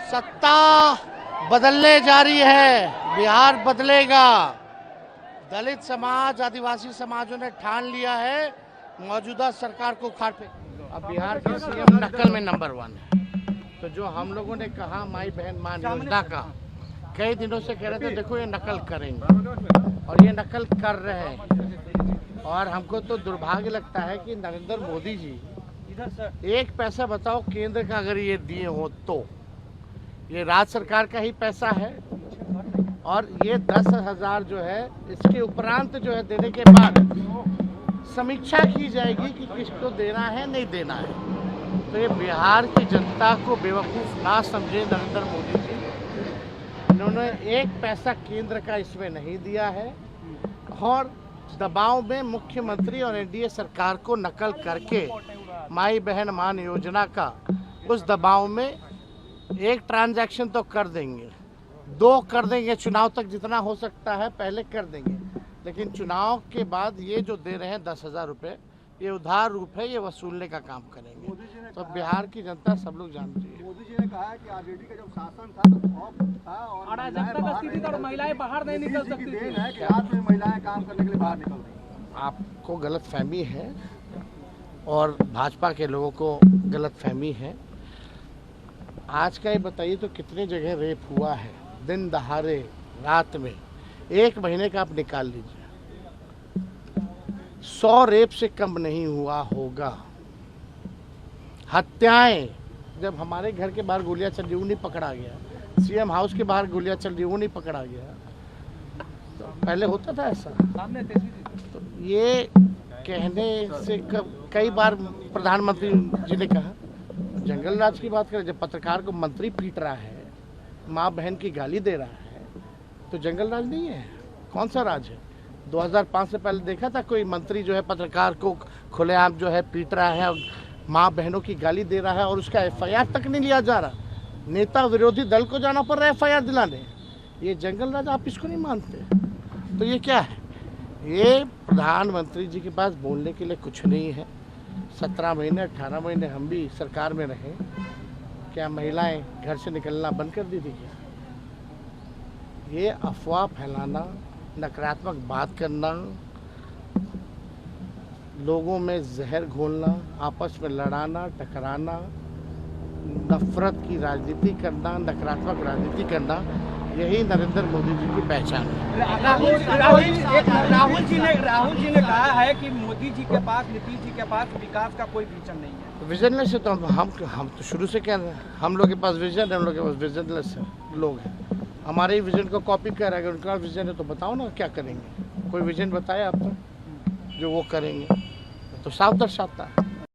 सत्ता बदलने जा रही है, बिहार बदलेगा। दलित समाज, आदिवासी समाजों ने ठान लिया है मौजूदा सरकार को उखाड़ फेंक। अब बिहार के सीएम नकल में नंबर 1 है। तो जो हम लोगों ने कहा माई बहन मान योजना का, कई दिनों से कह रहे थे देखो ये नकल करेंगे, और ये नकल कर रहे हैं। और हमको तो दुर्भाग्य लगता है कि नरेंद्र मोदी जी, एक पैसा बताओ केंद्र का अगर ये दिए हो तो ये राज्य सरकार का ही पैसा है। और ये 10,000 जो है इसके उपरांत जो है देने के बाद समीक्षा की जाएगी कि किसको देना है नहीं देना है। तो ये बिहार की जनता को बेवकूफ़ ना समझे नरेंद्र मोदी जी। इन्होंने एक पैसा केंद्र का इसमें नहीं दिया है और दबाव में मुख्यमंत्री और एनडीए सरकार को नकल करके माई बहन मान योजना का उस दबाव में एक ट्रांजैक्शन तो कर देंगे, 2 कर देंगे, चुनाव तक जितना हो सकता है पहले कर देंगे, लेकिन चुनाव के बाद ये जो दे रहे हैं 10,000 रुपये, ये उधार रूप है, ये वसूलने का काम करेंगे। तो बिहार की जनता सब लोग जानती है। मोदी जी ने कहा है कि आरजेडी का जब शासन था तो खौफ था और महिलाएं बाहर नहीं निकल सकती थी। है कि आज में महिलाएं काम करने के लिए बाहर निकल रही। आपको गलतफहमी है और भाजपा के लोगों को गलतफहमी है। आज का ये बताइए तो कितने जगह रेप हुआ है दिन दहाड़े रात में, 1 महीने का आप निकाल लीजिए, 100 रेप से कम नहीं हुआ होगा। हत्याएं, जब हमारे घर के बाहर गोलियां चल रही वो नहीं पकड़ा गया, सीएम हाउस के बाहर गोलियां चल रही वो नहीं पकड़ा गया। तो पहले होता था ऐसा। तो ये कहने से कई बार प्रधानमंत्री जी ने कहा, जंगल राज की बात करें, जब पत्रकार को मंत्री पीट रहा है, माँ बहन की गाली दे रहा है, तो जंगल राज नहीं है, कौन सा राज है? 2005 से पहले देखा था कोई मंत्री जो है पत्रकार को खुलेआम जो है पीट रहा है और माँ बहनों की गाली दे रहा है और उसका एफआईआर तक नहीं लिया जा रहा? नेता विरोधी दल को जाना पड़ रहा है एफआईआर दिलाने। ये जंगल राज, आप इसको नहीं मानते? तो ये क्या है? ये प्रधानमंत्री जी के पास बोलने के लिए कुछ नहीं है। 17 महीने 18 महीने हम भी सरकार में रहे, क्या महिलाएं घर से निकलना बंद कर दी थी क्या? ये अफवाह फैलाना, नकारात्मक बात करना, लोगों में जहर घोलना, आपस में लड़ाना टकराना, नफरत की राजनीति करना, नकारात्मक राजनीति करना, यही नरेंद्र मोदी जी की पहचान है। राहुल जी ने कहा है कि मोदी जी के पास, नीतीश जी के पास विकास का कोई विजन नहीं है। विजनलेस है तो हम तो शुरू से कह रहे हैं, हम लोग के पास विजन है, हम लोग के पास विजनलेस लोग हैं। हमारे ही विजन को कॉपी कर रहे हैं। अगर उनका विजन है तो बताओ ना क्या करेंगे। कोई विजन बताया आपको जो वो करेंगे, तो साफ दर्शाता है।